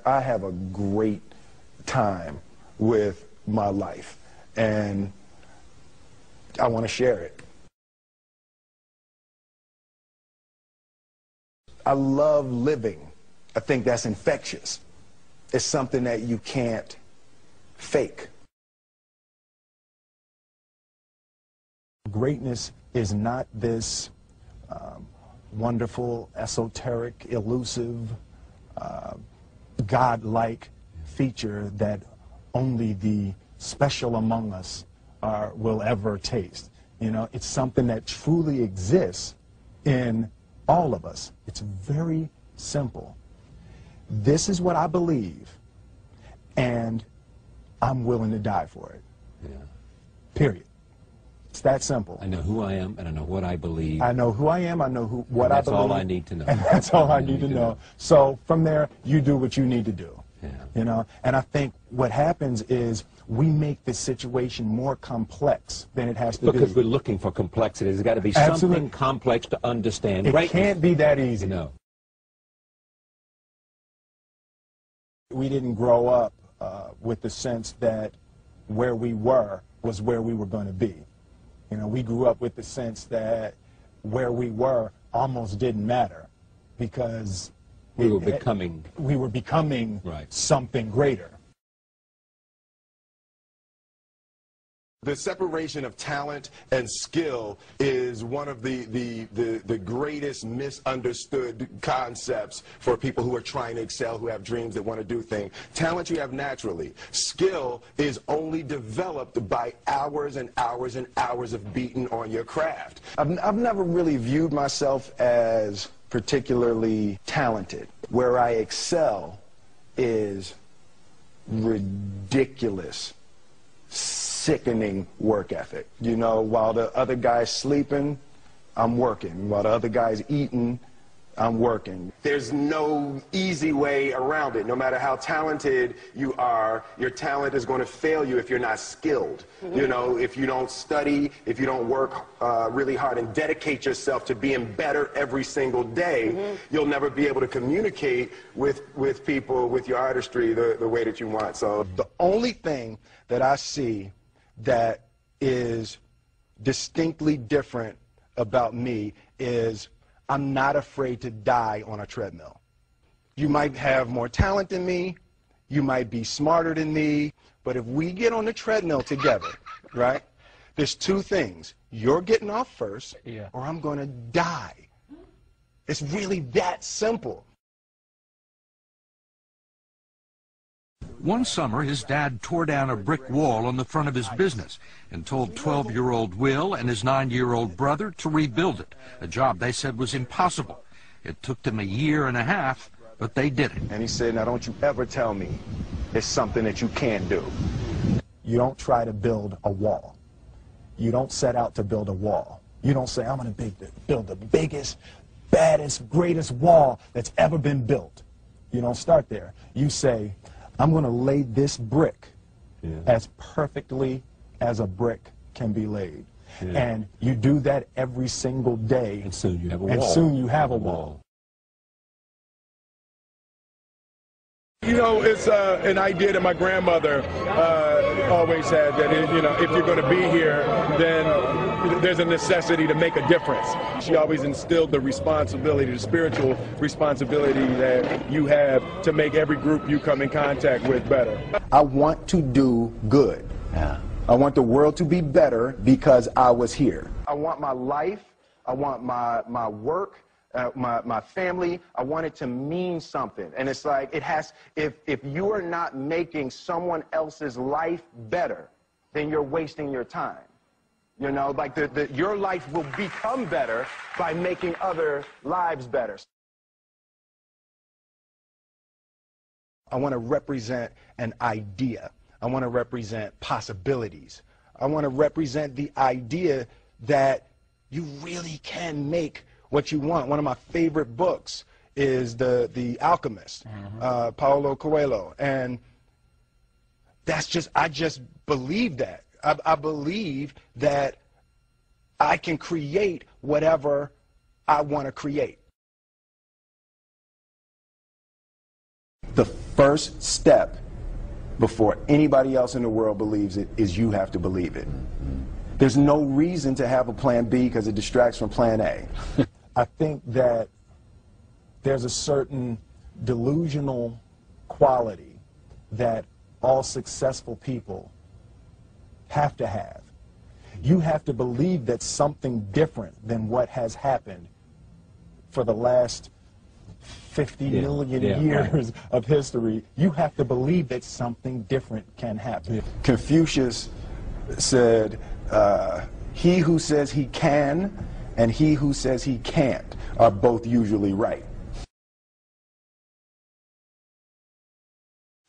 have a great time with my life, and I want to share it. I love living. I think that's infectious. It's something that you can't fake. Greatness is not this wonderful, esoteric, elusive, God-like feature that only the special among us will ever taste. You know, it's something that truly exists in all of us. It's very simple. This is what I believe, and I'm willing to die for it. Yeah. Period. It's that simple. I know who I am, and I know what I believe. I know who I am, I know what I believe. That's all I need to know. And that's all I need to know. So from there, you do what you need to do. Yeah. You know, and I think what happens is we make this situation more complex than it has to be. Because we're looking for complexity. There's got to be Absolutely. something complex to understand. It Right? can't be that easy. No. We didn't grow up with the sense that where we were was where we were going to be. You know, we grew up with the sense that where we were almost didn't matter because we were becoming right. Something greater. The separation of talent and skill is one of the greatest misunderstood concepts for people who are trying to excel, who have dreams that want to do things. Talent you have naturally. Skill is only developed by hours and hours and hours of beating on your craft. I've never really viewed myself as particularly talented. Where I excel is ridiculous, sickening work ethic. You know, while the other guy's sleeping, I'm working. While the other guy's eating, I'm working. There's no easy way around it. No matter how talented you are, your talent is going to fail you if you're not skilled. Mm-hmm. You know, if you don't study, if you don't work really hard and dedicate yourself to being better every single day, mm-hmm. you'll never be able to communicate with people, with your artistry, the way that you want. So the only thing that I see that is distinctly different about me is I'm not afraid to die on a treadmill. You might have more talent than me, you might be smarter than me, but if we get on the treadmill together, right, there's two things. You're getting off first, or I'm going to die. It's really that simple. One summer, his dad tore down a brick wall on the front of his business and told 12-year-old Will and his 9-year-old brother to rebuild it, a job they said was impossible. It took them a year and a half, but they did it. And he said, now don't you ever tell me it's something that you can't do. You don't try to build a wall. You don't set out to build a wall. You don't say, I'm going to build the biggest, baddest, greatest wall that's ever been built. You don't start there. You say, I'm going to lay this brick as perfectly as a brick can be laid. And you do that every single day. And soon you have a wall. And soon you have a wall. You know, it's an idea that my grandmother always had, that, you know, if you're going to be here, then there's a necessity to make a difference. She always instilled the responsibility, the spiritual responsibility that you have to make every group you come in contact with better. I want to do good. I want the world to be better because I was here. I want my life, I want my work, my family, I want it to mean something. And it's like, it has, if you are not making someone else's life better, then you're wasting your time. You know, like your life will become better by making other lives better. I want to represent an idea. I want to represent possibilities. I want to represent the idea that you really can make what you want. One of my favorite books is The Alchemist, Paulo Coelho, and that's just, I just believe that. I believe that I can create whatever I want to create. The first step before anybody else in the world believes it is you have to believe it. There's no reason to have a plan B because it distracts from plan A. I think that there's a certain delusional quality that all successful people have to have. You have to believe that something different than what has happened for the last 50 million years of history. You have to believe that something different can happen. Confucius said, he who says he can and he who says he can't are both usually right.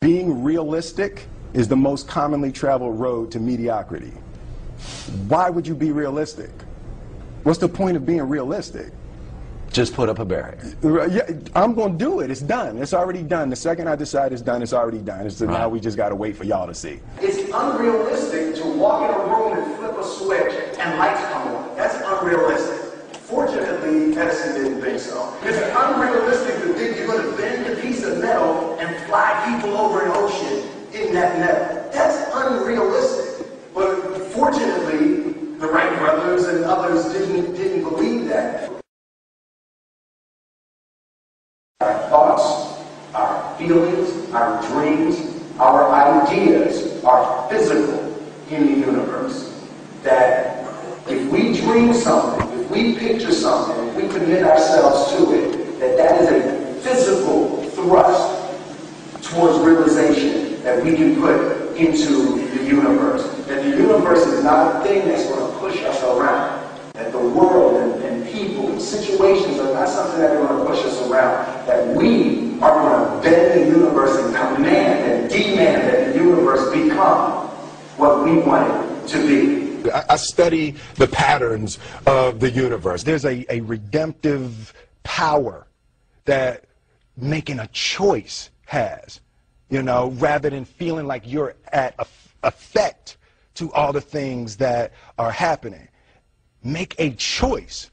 Being realistic is the most commonly traveled road to mediocrity. Why would you be realistic? What's the point of being realistic? Just put up a barrier. Yeah, I'm going to do it. It's done. It's already done. The second I decide it's done, it's already done. So now we just got to wait for y'all to see. It's unrealistic to walk in a room and flip a switch and lights come on. That's unrealistic. Fortunately, Edison didn't think so. It's unrealistic to think you're going to bend a piece of metal and fly people over an ocean in that metal. That's unrealistic. But fortunately, the Wright brothers and others didn't believe that. Our thoughts, our feelings, our dreams, our ideas are physical in the universe. That if we dream something, if we picture something, if we commit ourselves to it, that is a physical thrust towards realization that we can put into the universe. That the universe is not a thing that's going to push us around. That the world and people and situations are not something that are going to push us around. That we are going to bend the universe and command and demand that the universe become what we want it to be. I study the patterns of the universe. There's a redemptive power that making a choice has, you know, rather than feeling like you're at effect to all the things that are happening. Make a choice.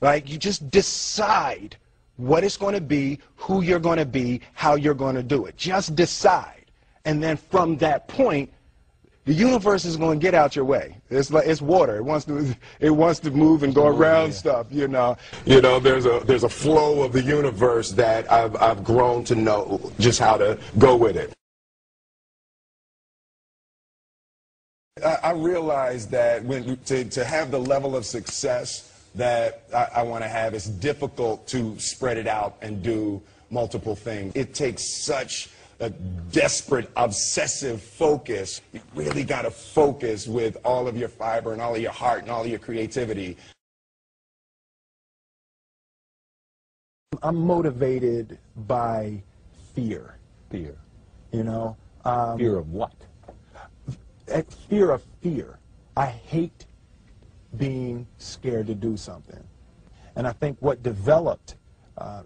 Like, you just decide what it's going to be, who you're going to be, how you're going to do it. Just decide. And then from that point, the universe is going to get out your way. It's like it's water. It wants to move and go around stuff. You know, there's a flow of the universe that I've grown to know just how to go with it. I realize that to have the level of success that I want to have, it's difficult to spread it out and do multiple things. It takes such a desperate, obsessive focus. You really got to focus with all of your fiber and all of your heart and all of your creativity. I'm motivated by fear. Fear. You know? Fear of what? Fear of fear. I hate being scared to do something. And I think what developed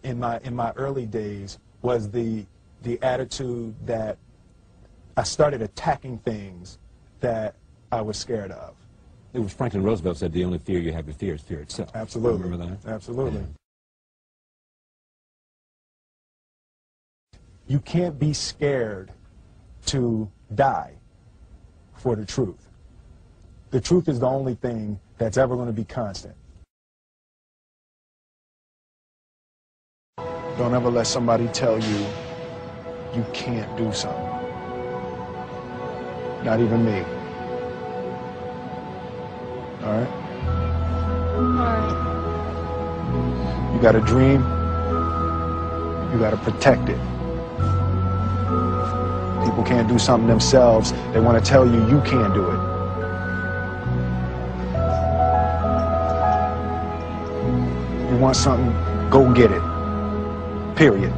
in my early days was the attitude that I started attacking things that I was scared of. It was Franklin Roosevelt said the only fear you have to fear is fear itself. Absolutely. Remember that? Absolutely. Yeah. You can't be scared to die for the truth. The truth is the only thing that's ever going to be constant. Don't ever let somebody tell you you can't do something. Not even me. All right? You got a dream, you got to protect it. People can't do something themselves. They want to tell you can't do it. You want something, go get it. Period.